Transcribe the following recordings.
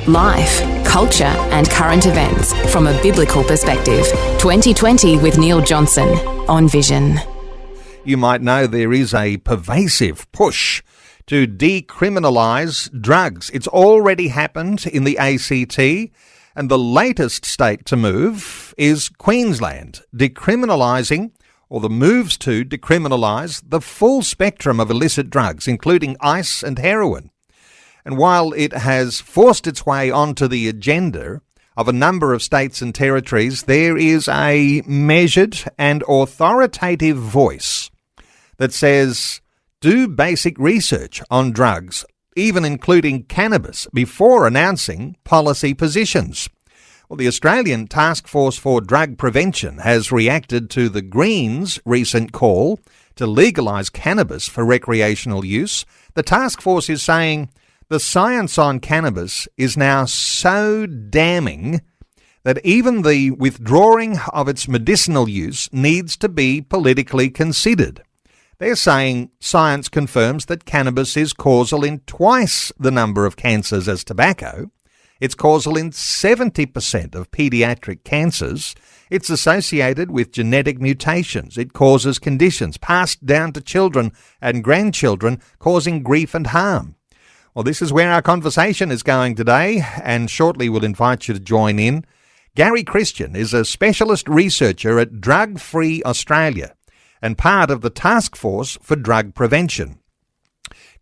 Life, culture and current events from a biblical perspective. 2020 with Neil Johnson on Vision. You might know there is a pervasive push to decriminalise drugs. It's already happened in the ACT, and the latest state to move is Queensland, decriminalising, or the moves to decriminalise, the full spectrum of illicit drugs, including ice and heroin. And while it has forced its way onto the agenda of a number of states and territories, there is a measured and authoritative voice that says, do basic research on drugs, even including cannabis, before announcing policy positions. Well, the Australian Task Force for Drug Prevention has reacted to the Greens' recent call to legalise cannabis for recreational use. The task force is saying the science on cannabis is now so damning that even the withdrawing of its medicinal use needs to be politically considered. They're saying science confirms that cannabis is causal in twice the number of cancers as tobacco. It's causal in 70% of paediatric cancers. It's associated with genetic mutations. It causes conditions passed down to children and grandchildren, causing grief and harm. Well, this is where our conversation is going today, and shortly we'll invite you to join in. Gary Christian is a specialist researcher at Drug Free Australia and part of the Task Force for Drug Prevention.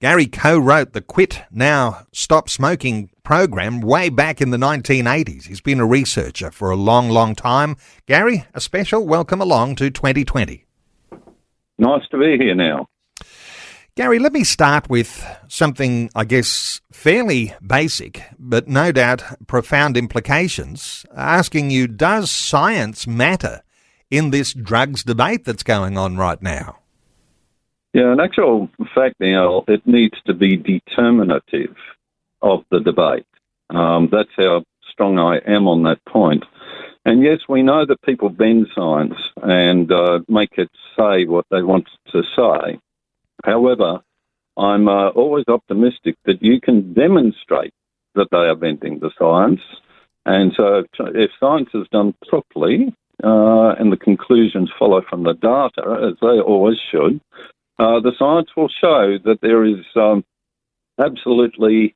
Gary co-wrote the Quit Now Stop Smoking program way back in the 1980s. He's been a researcher for a long, long time. Gary, a special welcome along to 2020. Nice to be here now. Gary, let me start with something, I guess, fairly basic, but no doubt profound implications, asking you, does science matter in this drugs debate that's going on right now? Yeah, in actual fact, Neil, it needs to be determinative of the debate. That's how strong I am on that point. And yes, we know that people bend science and make it say what they want to say. However, I'm always optimistic that you can demonstrate that they are bending the science. And so if science is done properly, and the conclusions follow from the data, as they always should, the science will show that there is absolutely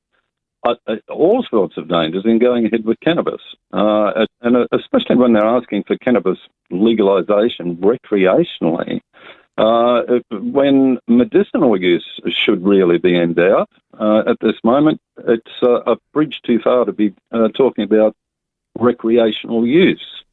all sorts of dangers in going ahead with cannabis, and especially when they're asking for cannabis legalisation recreationally, when medicinal use should really be endowed. At this moment, it's a bridge too far to be talking about recreational use.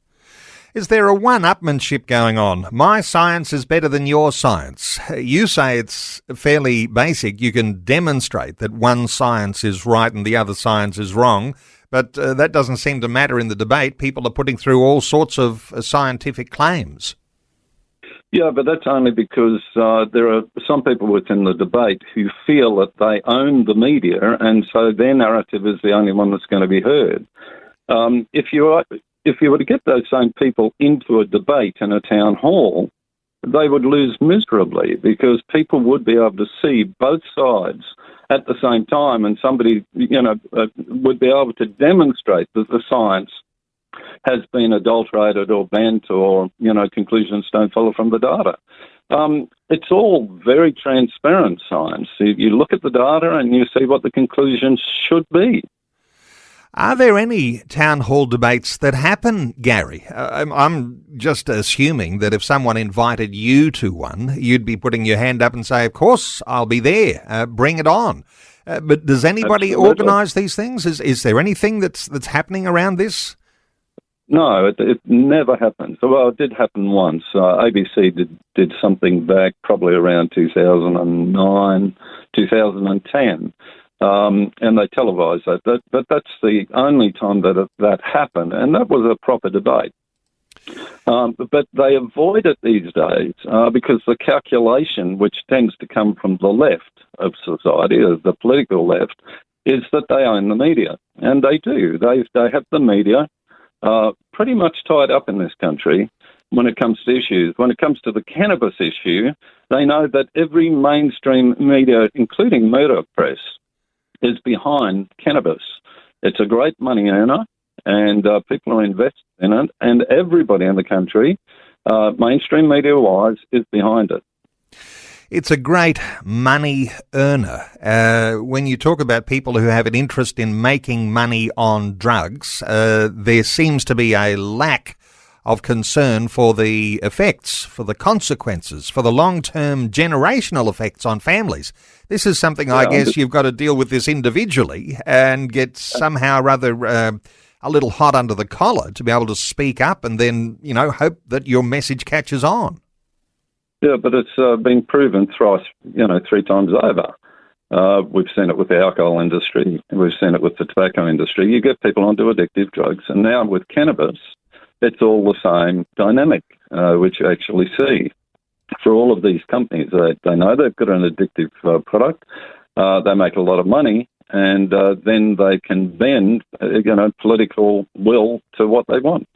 Is there a one-upmanship going on? My science is better than your science. You say it's fairly basic. You can demonstrate that one science is right and the other science is wrong, but that doesn't seem to matter in the debate. People are putting through all sorts of scientific claims. Yeah, but that's only because there are some people within the debate who feel that they own the media, and so their narrative is the only one that's going to be heard. If you were to get those same people into a debate in a town hall, they would lose miserably because people would be able to see both sides at the same time, and somebody, would be able to demonstrate that the science has been adulterated or bent or, conclusions don't follow from the data. It's all very transparent science. You look at the data and you see what the conclusions should be. Are there any town hall debates that happen, Gary? I'm just assuming that if someone invited you to one, you'd be putting your hand up and say, of course, I'll be there. Bring it on. But does anybody organise these things? Is there anything that's happening around this? No, it never happens. Well, it did happen once. ABC did something back probably around 2009, 2010. And they televised that. But that's the only time that happened, and that was a proper debate. But they avoid it these days because the calculation, which tends to come from the left of society, the political left, is that they own the media. And they do. They have the media pretty much tied up in this country when it comes to issues. When it comes to the cannabis issue, they know that every mainstream media, including murder press, is behind cannabis. It's a great money earner, and people are invested in it, and everybody in the country, mainstream media-wise, is behind it. It's a great money earner. When you talk about people who have an interest in making money on drugs, there seems to be a lack of concern for the effects, for the consequences, for the long-term generational effects on families. This is something I guess you've got to deal with this individually and get somehow rather a little hot under the collar to be able to speak up and then, hope that your message catches on. Yeah, but it's been proven thrice, 3 times over. We've seen it with the alcohol industry. We've seen it with the tobacco industry. You get people onto addictive drugs. And now with cannabis, it's all the same dynamic, which you actually see. For all of these companies, they know they've got an addictive product. They make a lot of money, and then they can bend, political will to what they want.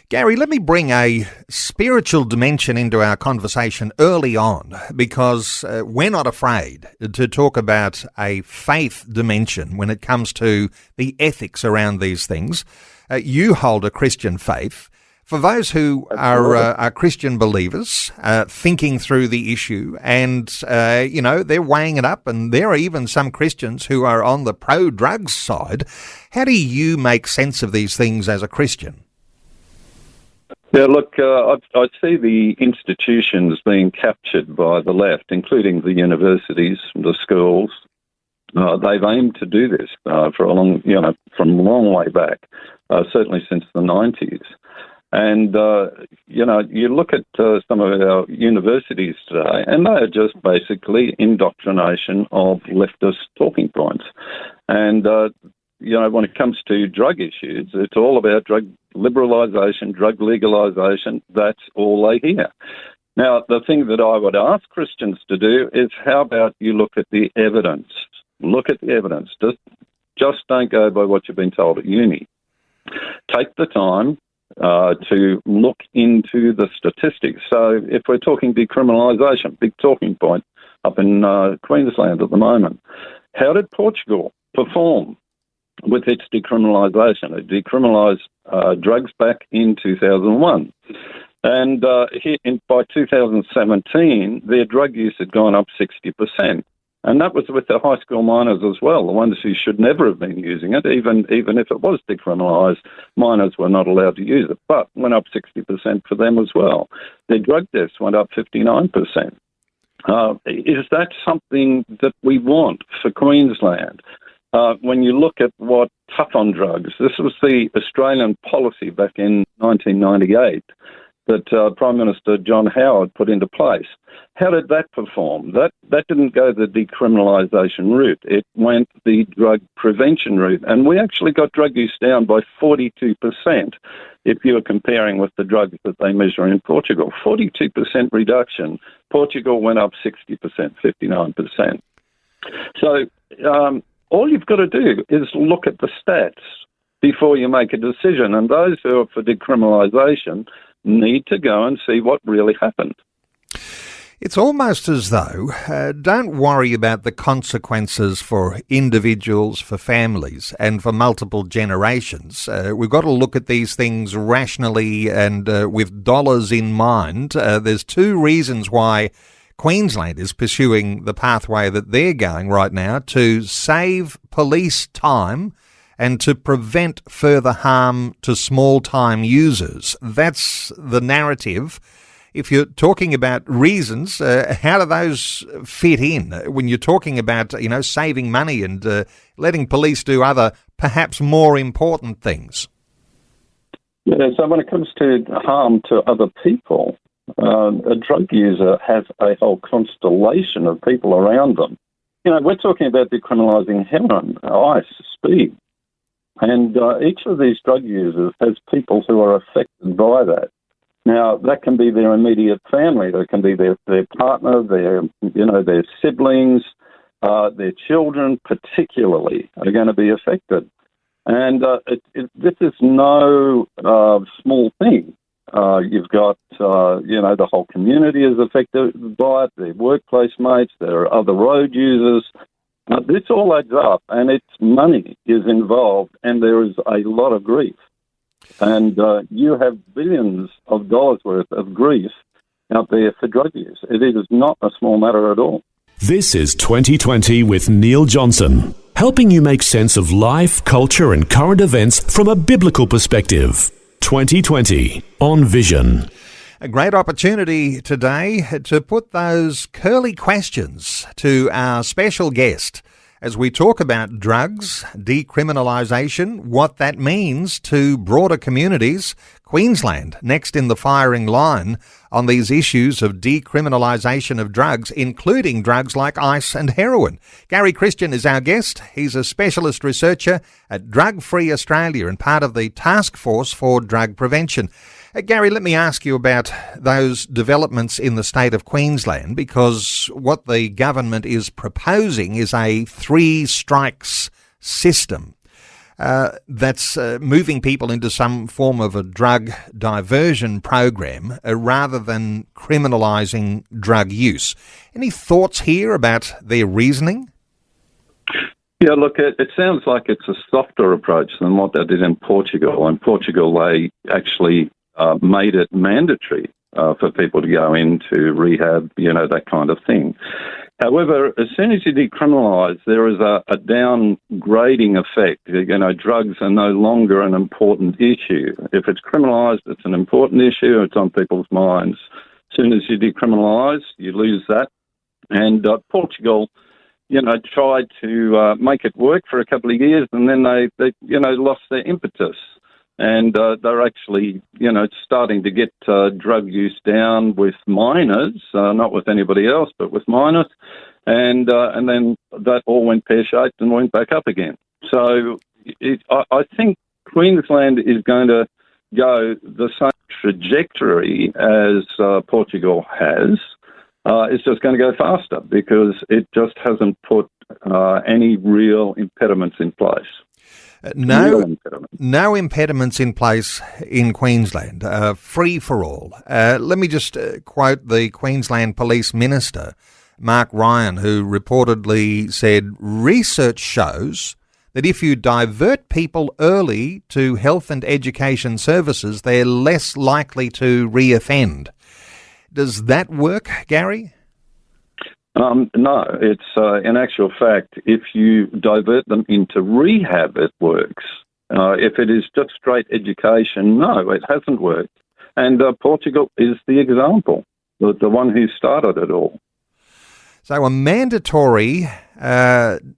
Gary, let me bring a spiritual dimension into our conversation early on, because we're not afraid to talk about a faith dimension when it comes to the ethics around these things. You hold a Christian faith. For those who are Christian believers, thinking through the issue and, they're weighing it up, and there are even some Christians who are on the pro-drugs side. How do you make sense of these things as a Christian? Yeah, look, I see the institutions being captured by the left, including the universities, the schools. They've aimed to do this for a long, from a long way back, certainly since the 90s. And, you look at some of our universities today, and they are just basically indoctrination of leftist talking points. And, when it comes to drug issues, it's all about drug liberalisation, drug legalisation. That's all they hear. Now, the thing that I would ask Christians to do is, how about you look at the evidence? Look at the evidence. Just don't go by what you've been told at uni. Take the time to look into the statistics. So if we're talking decriminalisation, big talking point up in Queensland at the moment, how did Portugal perform with its decriminalisation? It decriminalised drugs back in 2001. And by 2017, their drug use had gone up 60%. And that was with the high school minors as well, the ones who should never have been using it. Even if it was decriminalised, minors were not allowed to use it, but went up 60% for them as well. Their drug deaths went up 59%. Is that something that we want for Queensland? When you look at what tough on drugs, this was the Australian policy back in 1998 that Prime Minister John Howard put into place. How did that perform? That didn't go the decriminalisation route. It went the drug prevention route. And we actually got drug use down by 42% if you were comparing with the drugs that they measure in Portugal. 42% reduction. Portugal went up 60%, 59%. So all you've got to do is look at the stats before you make a decision. And those who are for decriminalisation need to go and see what really happened. It's almost as though, don't worry about the consequences for individuals, for families, and for multiple generations. We've got to look at these things rationally and with dollars in mind. There's 2 reasons why Queensland is pursuing the pathway that they're going right now, to save police time and to prevent further harm to small-time users. That's the narrative. If you're talking about reasons, how do those fit in when you're talking about, saving money and letting police do other, perhaps more important things? Yeah, so when it comes to harm to other people, a drug user has a whole constellation of people around them. We're talking about decriminalising heroin, ice, speed. And each of these drug users has people who are affected by that. Now, that can be their immediate family. That can be their partner, their siblings, their children particularly are going to be affected. And this is no small thing. You've got, the whole community is affected by it, their workplace mates, there are other road users. This all adds up, and it's money is involved, and there is a lot of grief. And you have billions of dollars worth of grief out there for drug use. It is not a small matter at all. This is 2020 with Neil Johnson, helping you make sense of life, culture and current events from a biblical perspective. 2020 on Vision. A great opportunity today to put those curly questions to our special guest as we talk about drugs, decriminalisation, what that means to broader communities. Queensland next in the firing line on these issues of decriminalisation of drugs, including drugs like ice and heroin. Gary Christian is our guest. He's a specialist researcher at Drug Free Australia and part of the Task Force for Drug Prevention. Gary, let me ask you about those developments in the state of Queensland, because what the government is proposing is a 3 strikes system that's moving people into some form of a drug diversion program rather than criminalising drug use. Any thoughts here about their reasoning? Yeah, look, it sounds like it's a softer approach than what they did in Portugal. In Portugal, they actually made it mandatory for people to go into rehab, that kind of thing. However, as soon as you decriminalise, there is a downgrading effect. Drugs are no longer an important issue. If it's criminalised, it's an important issue. It's on people's minds. As soon as you decriminalise, you lose that. And Portugal, tried to make it work for a couple of years, and then they lost their impetus. And they're actually, starting to get drug use down with minors, not with anybody else, but with minors. And then that all went pear-shaped and went back up again. So I think Queensland is going to go the same trajectory as Portugal has. It's just going to go faster because it just hasn't put any real impediments in place. No impediments in place in Queensland, free for all. Let me just quote the Queensland Police Minister, Mark Ryan, who reportedly said, research shows that if you divert people early to health and education services, they're less likely to reoffend. Does that work, Gary? No, it's in actual fact, if you divert them into rehab, it works. If it is just straight education, no, it hasn't worked. And Portugal is the example, the one who started it all. So a mandatory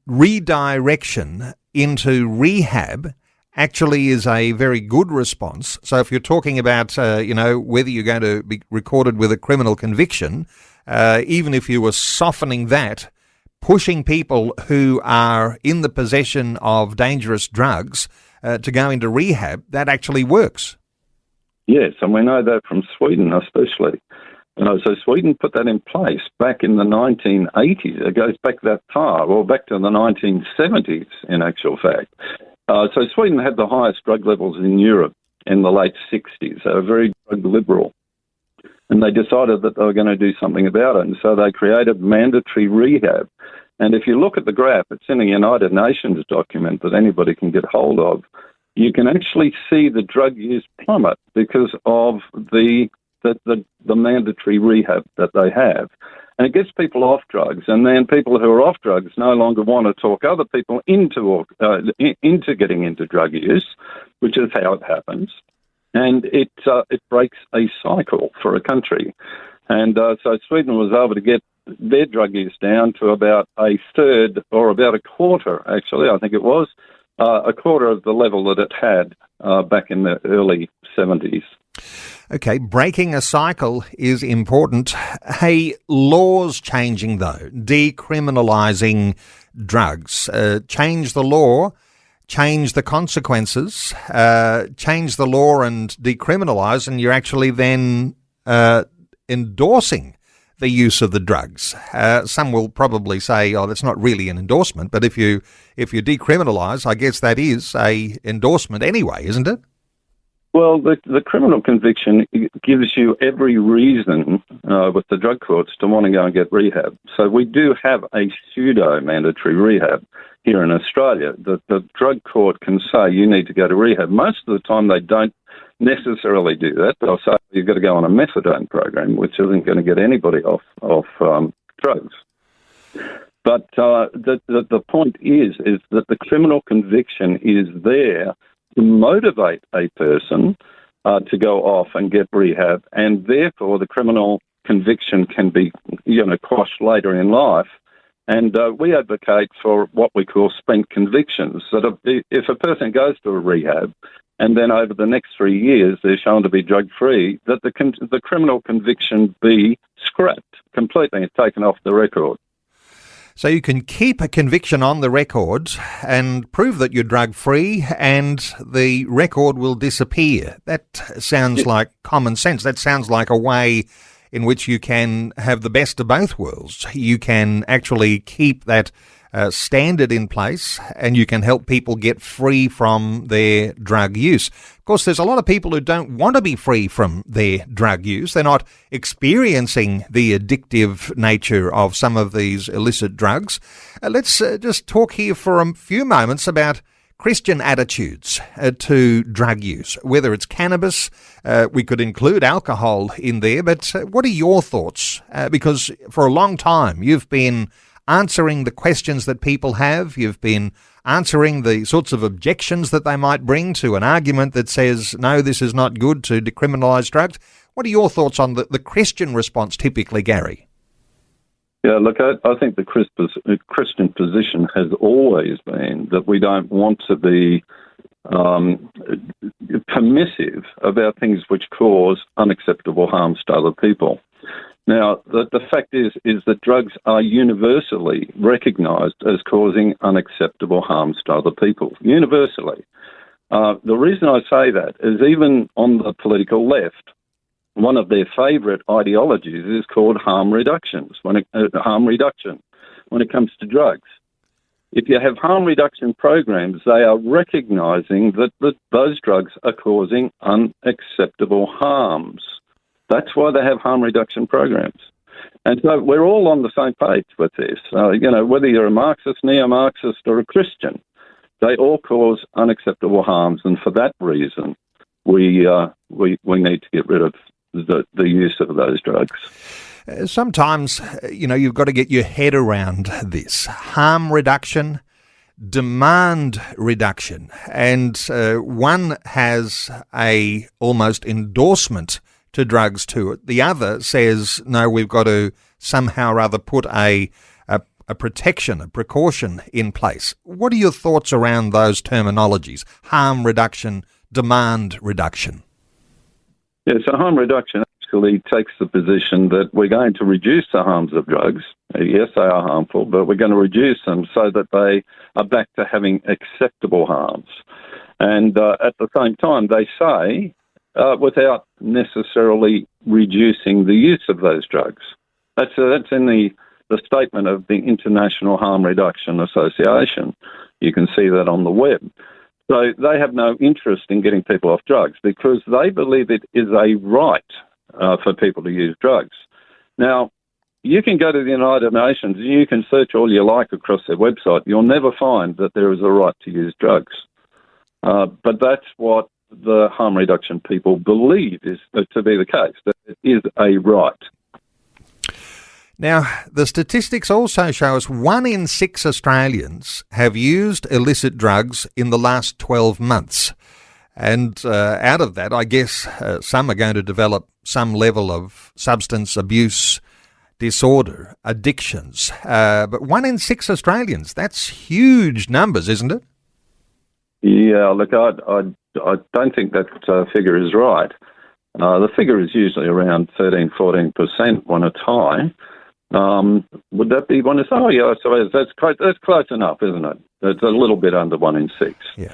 redirection into rehab actually is a very good response. So if you're talking about, whether you're going to be recorded with a criminal conviction, even if you were softening that, pushing people who are in the possession of dangerous drugs to go into rehab, that actually works. Yes, and we know that from Sweden especially. So Sweden put that in place back in the 1980s. It goes back that far, or back to the 1970s in actual fact. So Sweden had the highest drug levels in Europe in the late 60s. They were very drug liberal. And they decided that they were going to do something about it. And so they created mandatory rehab. And if you look at the graph, it's in a United Nations document that anybody can get hold of. You can actually see the drug use plummet because of the mandatory rehab that they have. And it gets people off drugs. And then people who are off drugs no longer want to talk other people into getting into drug use, which is how it happens. And it breaks a cycle for a country. And so Sweden was able to get their drug use down to about a third, or about a quarter, actually, I think it was, a quarter of the level that it had back in the early 70s. Okay, breaking a cycle is important. Hey, laws changing though, decriminalising drugs. Change the law, change the consequences, change the law and decriminalise, and you're actually then endorsing the use of the drugs. Some will probably say, oh, that's not really an endorsement, but if you decriminalise, I guess that is a endorsement anyway, isn't it? Well, the criminal conviction gives you every reason with the drug courts to want to go and get rehab. So we do have a pseudo-mandatory rehab here in Australia. The drug court can say you need to go to rehab. Most of the time they don't necessarily do that. They'll say you've got to go on a methadone program, which isn't going to get anybody off drugs. But the point is that the criminal conviction is there to motivate a person to go off and get rehab, and therefore the criminal conviction can be, quashed later in life. And we advocate for what we call spent convictions. That if a person goes to a rehab and then over the next 3 years they're shown to be drug-free, that the criminal conviction be scrapped completely and taken off the record. So you can keep a conviction on the record and prove that you're drug-free and the record will disappear. That sounds like common sense. That sounds like a way in which you can have the best of both worlds. You can actually keep that standard in place and you can help people get free from their drug use. Of course, there's a lot of people who don't want to be free from their drug use. They're not experiencing the addictive nature of some of these illicit drugs. Let's just talk here for a few moments about Christian attitudes to drug use, whether it's cannabis, we could include alcohol in there, but what are your thoughts? Because for a long time you've been answering the questions that people have, you've been answering the sorts of objections that they might bring to an argument that says, no, this is not good to decriminalise drugs. What are your thoughts on the Christian response typically, Gary? Yeah, look, I think the Christian position has always been that we don't want to be permissive about things which cause unacceptable harms to other people. Now, the fact is that drugs are universally recognised as causing unacceptable harms to other people, universally. The reason I say that is even on the political left, one of their favourite ideologies is called harm reduction when it comes to drugs. If you have harm reduction programs, they are recognising that those drugs are causing unacceptable harms. That's why they have harm reduction programs. And so we're all on the same page with this. Whether you're a Marxist, neo-Marxist or a Christian, they all cause unacceptable harms. And for that reason, we need to get rid of the use of those drugs. Sometimes, you've got to get your head around this. Harm reduction, demand reduction. And one has a almost endorsement to drugs to it. The other says, no, we've got to somehow or other put a protection, a precaution in place. What are your thoughts around those terminologies? Harm reduction, demand reduction. Yeah, so harm reduction actually takes the position that we're going to reduce the harms of drugs. Yes, they are harmful, but we're going to reduce them so that they are back to having acceptable harms. And at the same time, they say, without necessarily reducing the use of those drugs. That's in the statement of the International Harm Reduction Association. You can see that on the web. So they have no interest in getting people off drugs because they believe it is a right for people to use drugs. Now, you can go to the United Nations and you can search all you like across their website. You'll never find that there is a right to use drugs. But that's what the harm reduction people believe is to be the case, that it is a right. Now, the statistics also show us 1 in 6 Australians have used illicit drugs in the last 12 months. And out of that, I guess some are going to develop some level of substance abuse disorder, addictions. But 1 in 6 Australians, that's huge numbers, isn't it? Yeah, look, I don't think that figure is right. The figure is usually around 13-14% when it's high. Would that be 1 in 6? Oh, yeah, I suppose that's close enough, isn't it? It's a little bit under 1 in 6. Yeah.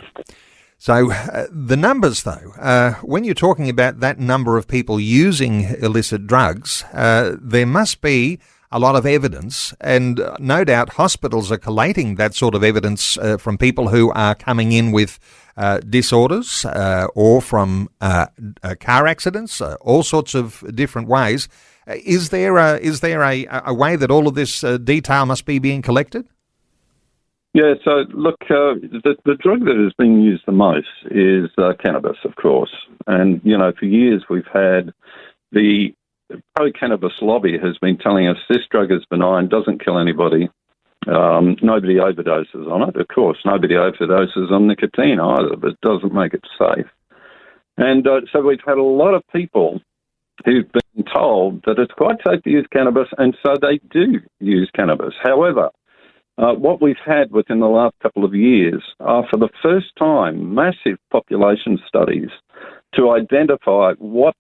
So the numbers, though, when you're talking about that number of people using illicit drugs, there must be a lot of evidence, and no doubt hospitals are collating that sort of evidence from people who are coming in with disorders or from car accidents, all sorts of different ways. Is there a way that all of this detail must be being collected? Yeah, so look, the drug that is being used the most is cannabis, of course. And, for years we've had the pro-cannabis lobby has been telling us this drug is benign, doesn't kill anybody. Nobody overdoses on it. Of course, nobody overdoses on nicotine either, but it doesn't make it safe. And so we've had a lot of people who've been told that it's quite safe to use cannabis, and so they do use cannabis. However, what we've had within the last couple of years are, for the first time, massive population studies to identify what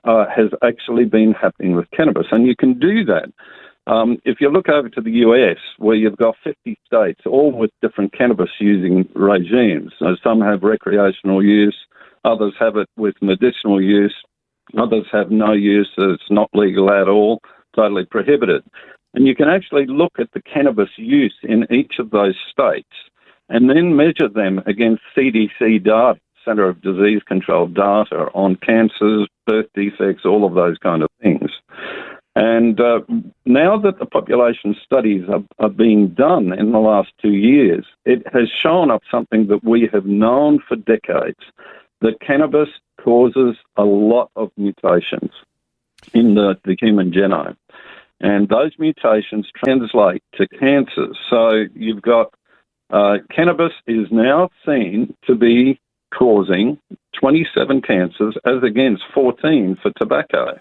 has actually been happening with cannabis. And you can do that. If you look over to the US, where you've got 50 states, all with different cannabis-using regimes. So some have recreational use, others have it with medicinal use, others have no use, so it's not legal at all, totally prohibited. And you can actually look at the cannabis use in each of those states and then measure them against CDC data, Centre of Disease Control data on cancers, birth defects, all of those kind of things. And now that the population studies are being done in the last 2 years, it has shown up something that we have known for decades, that cannabis causes a lot of mutations in the human genome. And those mutations translate to cancers. So you've got cannabis is now seen to be causing 27 cancers as against 14 for tobacco.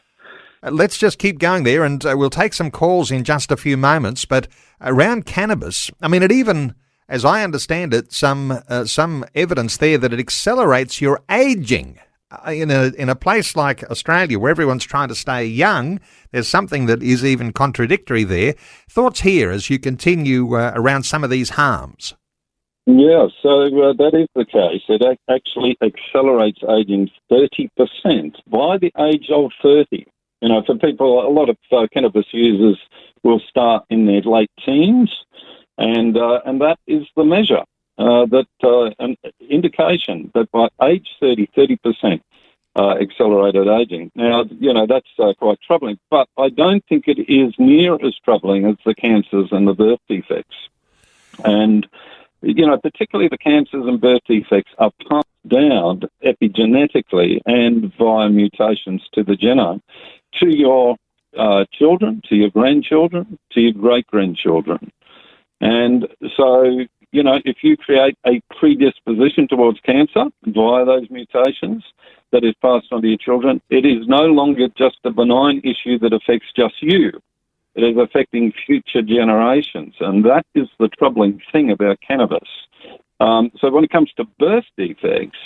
Let's just keep going there, and we'll take some calls in just a few moments. But around cannabis, I mean, it even, as I understand it, some evidence there that it accelerates your aging. In a place like Australia, where everyone's trying to stay young, there's something that is even contradictory there. Thoughts here as you continue around some of these harms? Yeah, so that is the case. It actually accelerates aging 30% by the age of 30. For people, a lot of cannabis users will start in their late teens, and that is the measure. An indication that by age 30% accelerated aging. Now, that's quite troubling, but I don't think it is near as troubling as the cancers and the birth defects. And, particularly the cancers and birth defects are passed down epigenetically and via mutations to the genome to your children, to your grandchildren, to your great-grandchildren. And so, if you create a predisposition towards cancer via those mutations that is passed on to your children, it is no longer just a benign issue that affects just you. It is affecting future generations, and that is the troubling thing about cannabis. So when it comes to birth defects,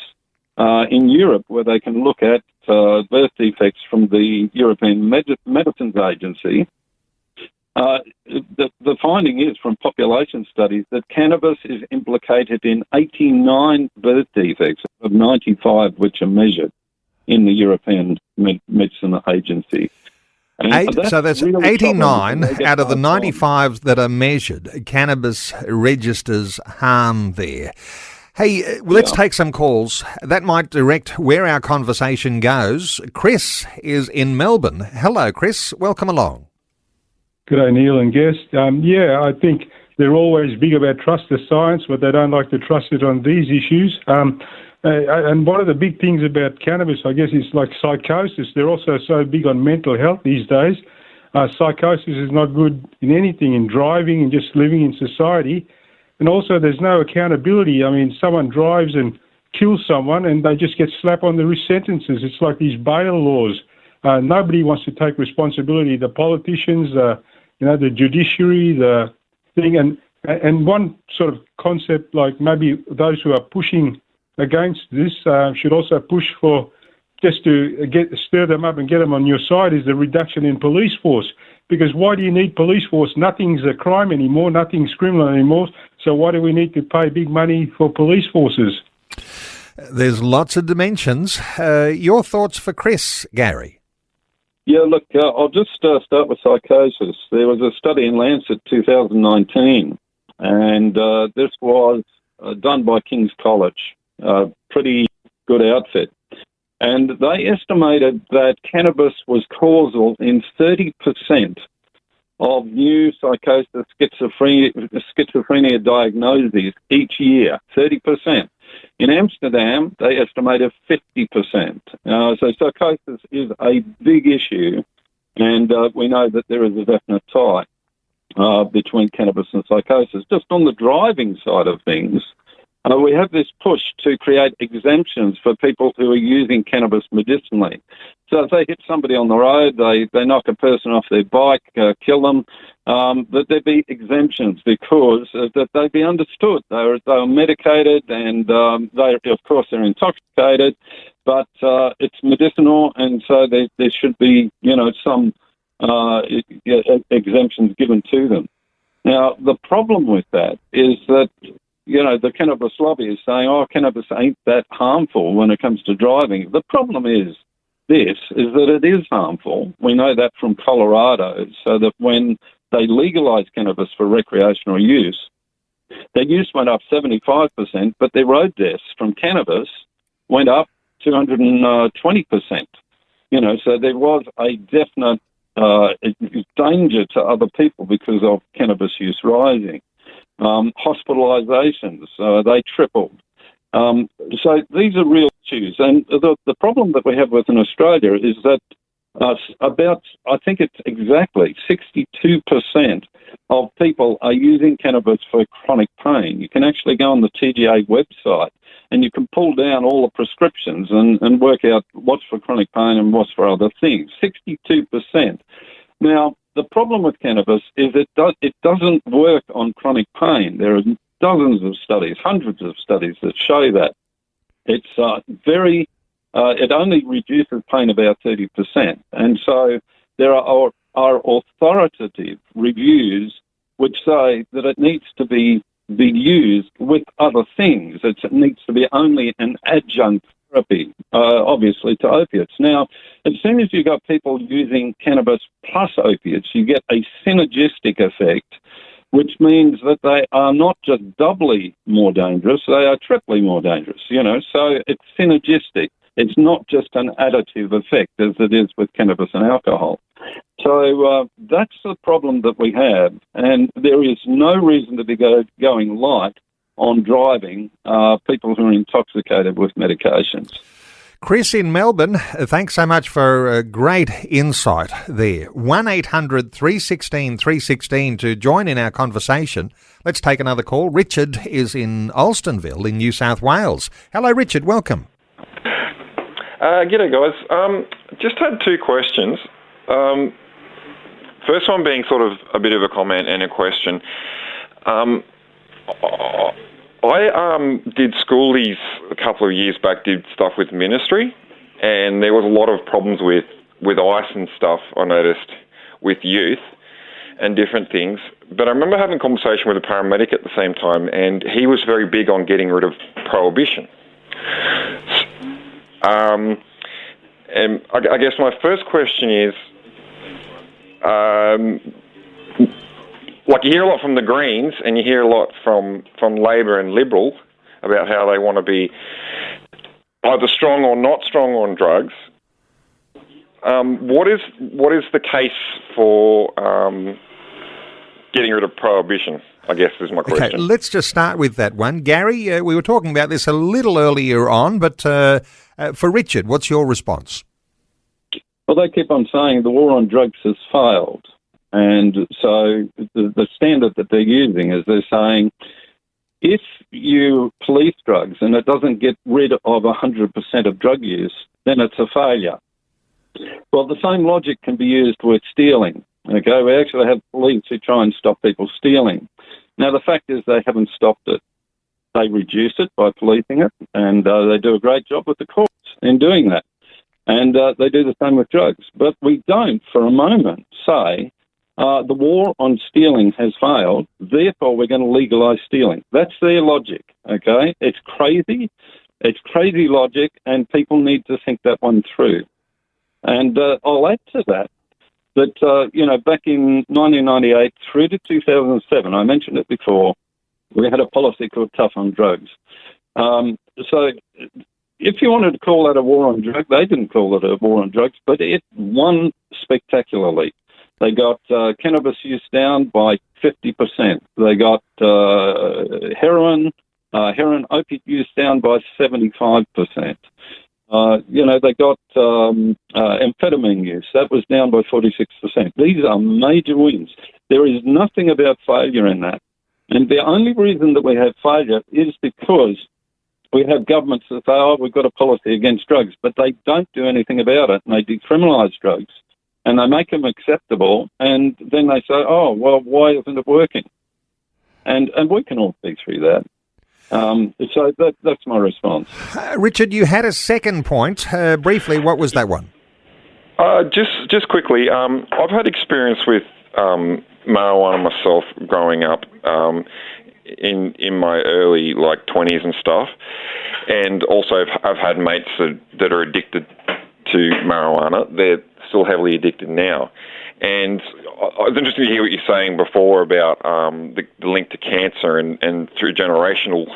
in Europe, where they can look at birth defects from the European Medicines Agency, the finding is from population studies that cannabis is implicated in 89 birth defects of 95 which are measured in the European Medicine Agency. So that's really 89 out of the 95 that are measured. Cannabis registers harm there. Hey, let's take some calls. That might direct where our conversation goes. Chris is in Melbourne. Hello, Chris. Welcome along. Good day, Neil and guest. I think they're always big about trust the science, but they don't like to trust it on these issues. And one of the big things about cannabis, I guess, is like psychosis. They're also so big on mental health these days. Psychosis is not good in anything, in driving and just living in society. And also there's no accountability. I mean, someone drives and kills someone and they just get slapped on the wrist sentences. It's like these bail laws. Nobody wants to take responsibility. The politicians, the judiciary, the thing. And one sort of concept, like maybe those who are pushing against this should also push for, just to stir them up and get them on your side, is the reduction in police force. Because why do you need police force? Nothing's a crime anymore, nothing's criminal anymore, so why do we need to pay big money for police forces? There's lots of dimensions. Your thoughts for Chris, Gary? Yeah, look, I'll just start with psychosis. There was a study in Lancet 2019, and this was done by King's College, pretty good outfit. And they estimated that cannabis was causal in 30% of new psychosis, schizophrenia diagnoses each year, 30%. In Amsterdam, they estimated 50%. So psychosis is a big issue, and we know that there is a definite tie between cannabis and psychosis. Just on the driving side of things, we have this push to create exemptions for people who are using cannabis medicinally. So if they hit somebody on the road, they knock a person off their bike, kill them, that there be exemptions because that they be understood. They are medicated and they're intoxicated, but it's medicinal, and so there should be, some exemptions given to them. Now, the problem with that is that the cannabis lobby is saying, cannabis ain't that harmful when it comes to driving. The problem is that it is harmful. We know that from Colorado, so that when they legalized cannabis for recreational use, their use went up 75%, but their road deaths from cannabis went up 220%. So there was a definite danger to other people because of cannabis use rising. Hospitalizations, they tripled. So these are real issues. And the problem that we have within Australia is that I think it's exactly 62% of people are using cannabis for chronic pain. You can actually go on the TGA website and you can pull down all the prescriptions and work out what's for chronic pain and what's for other things. 62%. Now, the problem with cannabis is it doesn't work on chronic pain. There are dozens of studies, hundreds of studies that show that. It's it only reduces pain about 30%. And so there are authoritative reviews which say that it needs to be used with other things. It needs to be only an adjunct therapy, obviously, to opiates. Now, as soon as you've got people using cannabis plus opiates, you get a synergistic effect, which means that they are not just doubly more dangerous, they are triply more dangerous, So it's synergistic. It's not just an additive effect as it is with cannabis and alcohol. So that's the problem that we have, and there is no reason to be going light on driving people who are intoxicated with medications. Chris in Melbourne, thanks so much for a great insight there. 1-800-316-316 to join in our conversation. Let's take another call. Richard is in Alstonville in New South Wales. Hello, Richard. Welcome. G'day, guys. Just had two questions. First one being sort of a bit of a comment and a question. I did schoolies a couple of years back, did stuff with ministry, and there was a lot of problems with ICE and stuff, I noticed, with youth and different things. But I remember having a conversation with a paramedic at the same time, and he was very big on getting rid of prohibition. And I guess my first question is, like you hear a lot from the Greens and you hear a lot from Labor and Liberal about how they want to be either strong or not strong on drugs. What is the case for getting rid of prohibition, I guess, is my question. Okay, let's just start with that one. Gary, we were talking about this a little earlier on, but for Richard, what's your response? Well, they keep on saying the war on drugs has failed. And so the standard that they're using is they're saying if you police drugs and it doesn't get rid of 100% of drug use, then it's a failure. Well, the same logic can be used with stealing. Okay, we actually have police who try and stop people stealing. Now, the fact is they haven't stopped it. They reduce it by policing it, and they do a great job with the courts in doing that. And they do the same with drugs. But we don't, for a moment, say the war on stealing has failed, therefore we're going to legalise stealing. That's their logic, okay? It's crazy. It's crazy logic, and people need to think that one through. And I'll add to that, back in 1998 through to 2007, I mentioned it before, we had a policy called Tough on Drugs. So if you wanted to call that a war on drugs, they didn't call it a war on drugs, but it won spectacularly. They got cannabis use down by 50%. They got heroin opiate use down by 75%. They got amphetamine use. That was down by 46%. These are major wins. There is nothing about failure in that. And the only reason that we have failure is because we have governments that say, oh, we've got a policy against drugs, but they don't do anything about it, and they decriminalise drugs, and they make them acceptable, and then they say, oh, well, why isn't it working? And we can all see through that. So that's my response. Richard, you had a second point. Briefly, what was that one? Just quickly, I've had experience with marijuana myself growing up in my early 20s and stuff, and also I've had mates that are addicted to marijuana. They're still heavily addicted now. And I was interested to hear what you're saying before about the link to cancer and through generational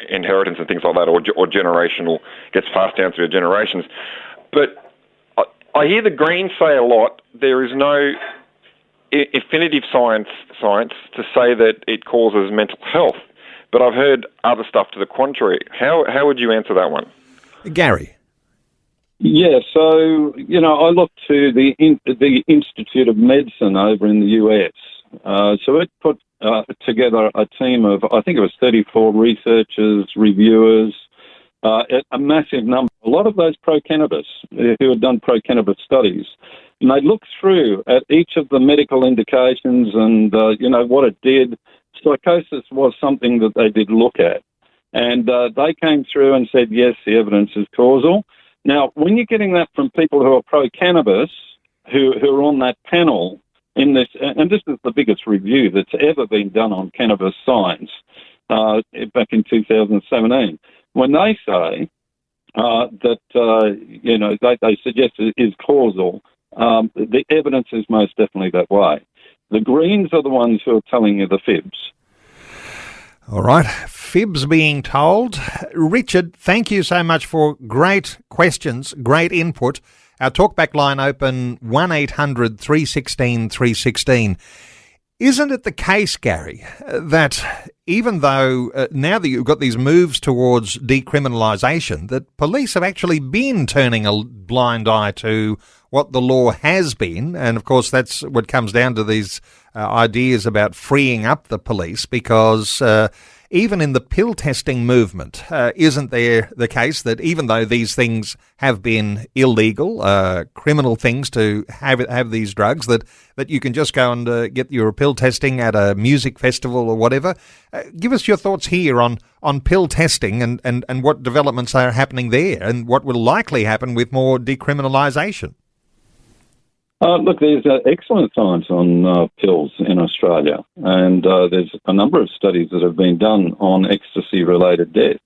inheritance and things like that, or generational, gets passed down through generations. But I hear the Greens say a lot, there is no definitive science to say that it causes mental health. But I've heard other stuff to the contrary. How would you answer that one? Gary? Yeah, so, I looked to the Institute of Medicine over in the US. So it put together a team of, I think it was 34 researchers, reviewers, a massive number, a lot of those pro-cannabis, who had done pro-cannabis studies. And they looked through at each of the medical indications and, what it did. Psychosis was something that they did look at. And they came through and said, yes, the evidence is causal. Now, when you're getting that from people who are pro-cannabis, who are on that panel in this, and this is the biggest review that's ever been done on cannabis science back in 2017, when they say they suggest it is causal, the evidence is most definitely that way. The Greens are the ones who are telling you the fibs. All right, fibs being told. Richard, thank you so much for great questions, great input. Our talkback line open 1800 316 316. Isn't it the case, Gary, that even though now that you've got these moves towards decriminalisation, that police have actually been turning a blind eye to what the law has been? And of course, that's what comes down to these ideas about freeing up the police, because even in the pill testing movement, isn't there the case that even though these things have been illegal, criminal things to have these drugs, that you can just go and get your pill testing at a music festival or whatever? Give us your thoughts here on pill testing and what developments are happening there and what will likely happen with more decriminalisation. Look, there's excellent science on pills in Australia, and there's a number of studies that have been done on ecstasy-related deaths.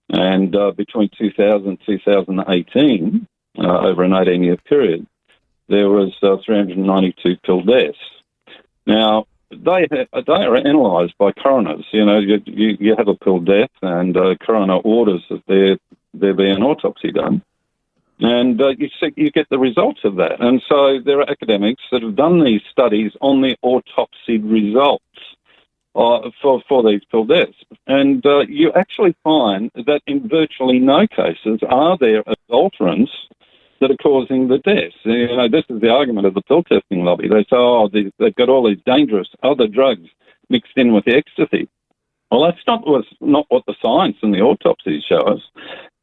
And between 2000 and 2018, over an 18-year period, there was 392 pill deaths. Now, they are analysed by coroners. You have a pill death, and coroner orders that there be an autopsy done. And you get the results of that. And so there are academics that have done these studies on the autopsy results for these pill deaths. And you actually find that in virtually no cases are there adulterants that are causing the deaths. This is the argument of the pill testing lobby. They say, they've got all these dangerous other drugs mixed in with the ecstasy. Well, that's not what the science and the autopsies show us.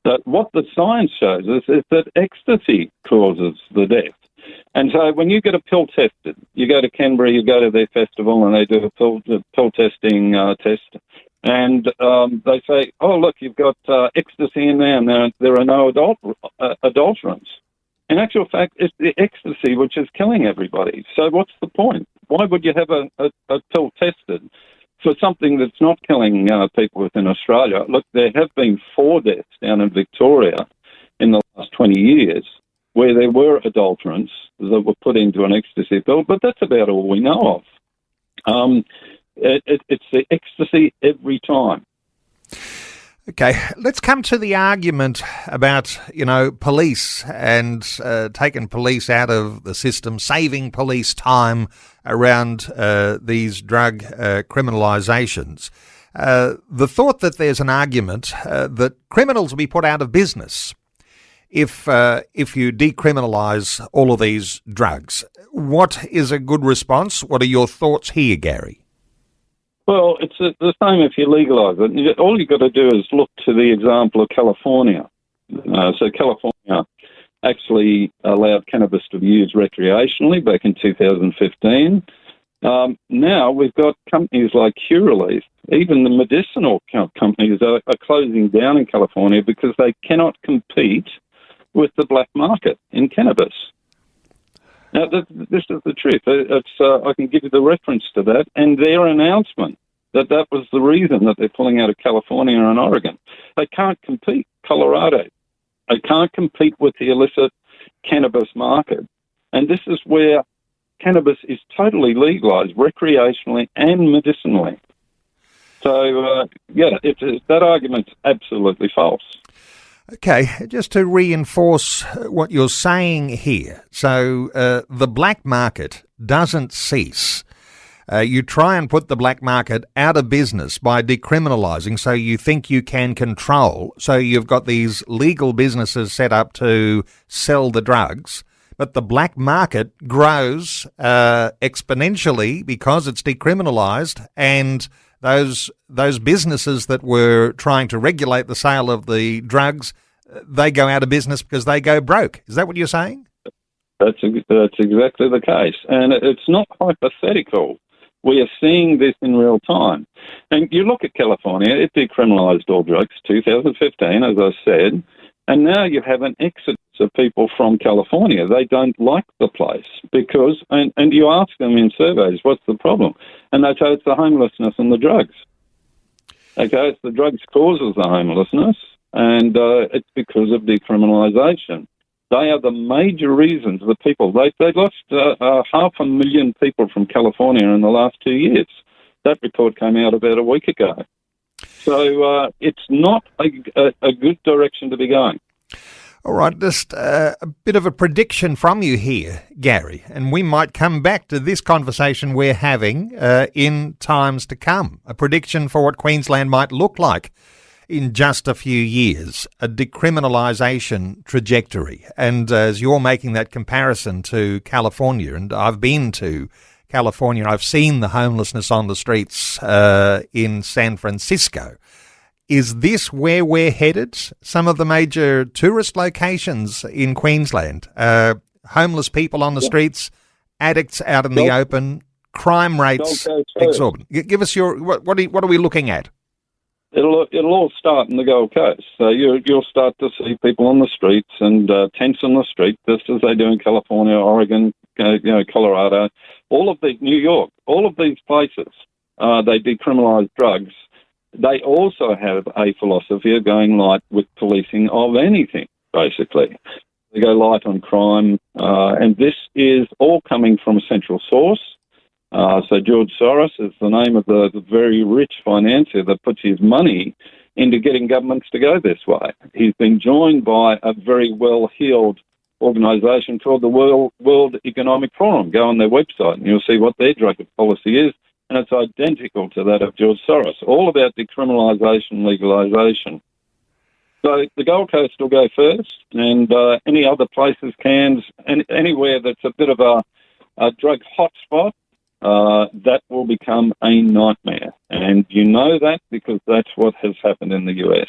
But what the science shows us is that ecstasy causes the death. And so when you get a pill tested, you go to Canberra, you go to their festival, and they do a pill testing test, and they say, oh, look, you've got ecstasy in there, and there are no adulterants. In actual fact, it's the ecstasy which is killing everybody. So what's the point? Why would you have a pill tested for something that's not killing people within Australia? Look, there have been 4 deaths down in Victoria in the last 20 years, where there were adulterants that were put into an ecstasy pill, but that's about all we know of. It's the ecstasy every time. Okay, let's come to the argument about, police and taking police out of the system, saving police time around these drug criminalisations. The thought that there's an argument that criminals will be put out of business if you decriminalise all of these drugs. What is a good response? What are your thoughts here, Gary? Well, it's the same if you legalise it. All you've got to do is look to the example of California. So California actually allowed cannabis to be used recreationally back in 2015. Now we've got companies like Curaleaf. Even the medicinal companies are closing down in California because they cannot compete with the black market in cannabis. Now, this is the truth. I can give you the reference to that and their announcement that was the reason that they're pulling out of California and Oregon. They can't compete. Colorado. They can't compete with the illicit cannabis market. And this is where cannabis is totally legalised recreationally and medicinally. So, that argument's absolutely false. Okay, just to reinforce what you're saying here. So the black market doesn't cease. You try and put the black market out of business by decriminalising, so you think you can control. So you've got these legal businesses set up to sell the drugs, but the black market grows exponentially because it's decriminalised, and those businesses that were trying to regulate the sale of the drugs, they go out of business because they go broke. Is that what you're saying? That's exactly the case. And it's not hypothetical. We are seeing this in real time. And you look at California, it decriminalised all drugs 2015, as I said, and now you have an exodus of people from California. They don't like the place because, and you ask them in surveys, what's the problem? And they say it's the homelessness and the drugs. Okay, it's the drugs causes the homelessness, and it's because of decriminalisation. They are the major reasons the people, they lost 500,000 people from California in the last 2 years. That report came out about a week ago. So it's not a good direction to be going. All right, just a bit of a prediction from you here, Gary, and we might come back to this conversation we're having in times to come. A prediction for what Queensland might look like in just a few years, a decriminalisation trajectory. And as you're making that comparison to California, and I've been to California, I've seen the homelessness on the streets in San Francisco. Is this where we're headed? Some of the major tourist locations in Queensland, homeless people on the streets, addicts out in the open, crime rates exorbitant. Give us your, what are we looking at? It'll all start in the Gold Coast. So you'll start to see people on the streets and tents on the street, just as they do in California, Oregon, Colorado, all of these, New York, all of these places. They decriminalise drugs. They also have a philosophy of going light with policing of anything, basically. They go light on crime, and this is all coming from a central source. So George Soros is the name of the very rich financier that puts his money into getting governments to go this way. He's been joined by a very well-heeled organisation called the World Economic Forum. Go on their website and you'll see what their drug policy is, and it's identical to that of George Soros, all about decriminalisation, legalisation. So the Gold Coast will go first, and any other places, Cairns, anywhere that's a bit of a drug hotspot, that will become a nightmare. And you know that because that's what has happened in the US.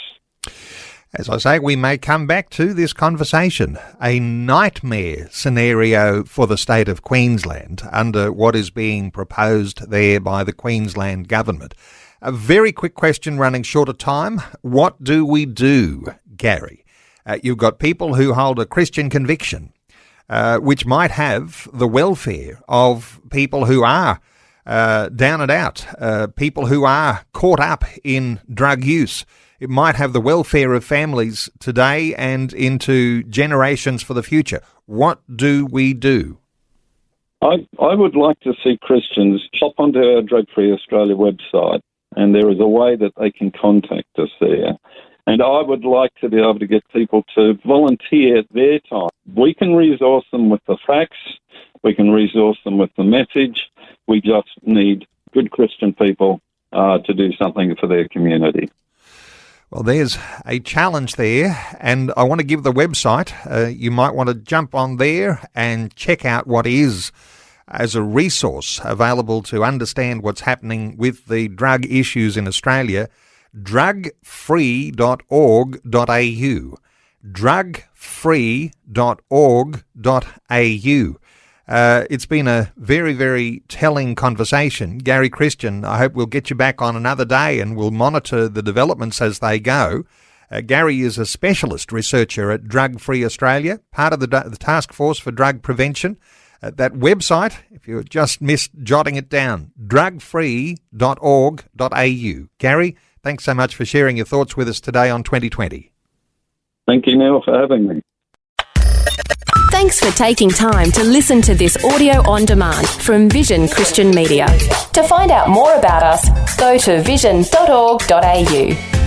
As I say, we may come back to this conversation. A nightmare scenario for the state of Queensland under what is being proposed there by the Queensland government. A very quick question running short of time. What do we do, Gary? You've got people who hold a Christian conviction, which might have the welfare of people who are down and out, people who are caught up in drug use. it might have the welfare of families today and into generations for the future. What do we do? I would like to see Christians hop onto our Drug Free Australia website, and there is a way that they can contact us there. And I would like to be able to get people to volunteer their time. We can resource them with the facts. We can resource them with the message. We just need good Christian people to do something for their community. Well, there's a challenge there, and I want to give the website. You might want to jump on there and check out what is, as a resource, available to understand what's happening with the drug issues in Australia. drugfree.org.au. drugfree.org.au. It's been a very, very telling conversation. Gary Christian, I hope we'll get you back on another day and we'll monitor the developments as they go. Gary is a specialist researcher at Drug Free Australia, part of the Task Force for Drug Prevention. That website, if you just missed jotting it down, drugfree.org.au. Gary, thanks so much for sharing your thoughts with us today on 2020. Thank you, Neil, for having me. Thanks for taking time to listen to this audio on demand from Vision Christian Media. To find out more about us, go to vision.org.au.